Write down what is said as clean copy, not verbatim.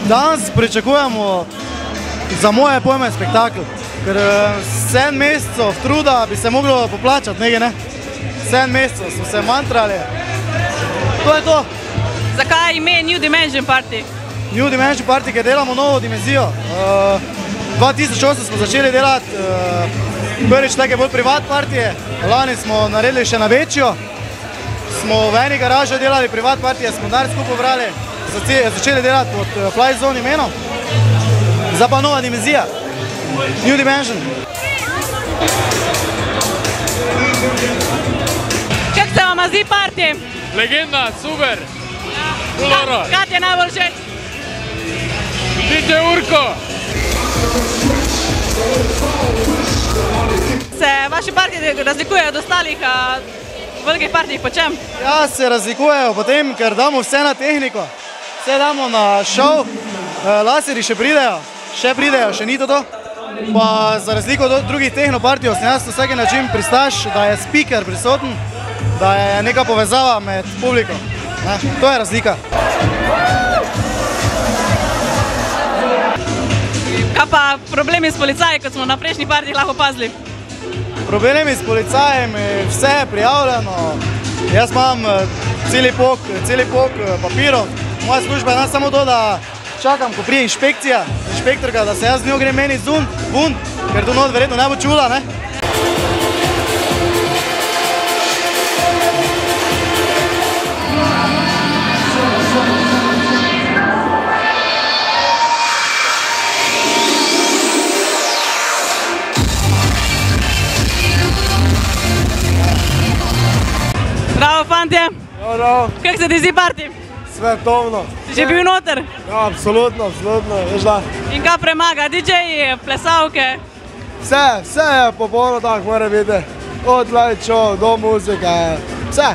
Danes pričakujemo za moje pojme spektakl, ker 7 mesecev truda bi se moglo poplačati nekaj, ne? 7 mesecev smo se mantrali. To je to. Zakaj ime New Dimension Party? New Dimension Party, ker delamo novo dimenzijo. 2008 smo začeli delati prvič take bolj privat partije, lani smo naredili še na večjo. Smo v eni garaži delali privat partije, smo denar skupaj brali, začeli delati pod Fly Zone imenom. Zdaj pa nova dimenzija, New Dimension. Kako se vam zdi party? Legenda, super! Kaj ti je najbolj všeč? DJ Urko! Se vaši partiji razlikujejo od ostalih velikih partij po čem? Ja, se razlikujejo potem, ker damo vse na tehniko. Vse damo na show, laserji še pridejo, še ni to. Pa za razliko od drugih tehnopartijev sem jaz na vsaki način pristaš, da je speaker prisoten, da je neka povezava med publiko. To je razlika. Kaj pa problemi s policaji, kot smo na prejšnjih partijih lahko opazili? Problemi s policajem, vse je prijavljeno. Jaz imam celi pok papirov. Moja služba je samo to, da čakam, ko prije inšpektorka, da se jaz z njo grem meni ven, ker to not verjetno ne bo čula, ne? Bravo, fantje! Bravo! Kako se ti zdi party? Svetovno! Si že bil noter? Ja, absolutno, veš da. In kaj premaga? DJ-ji, plesavke? Vse je popolno tako, mora biti. Od light show do muzike, vse.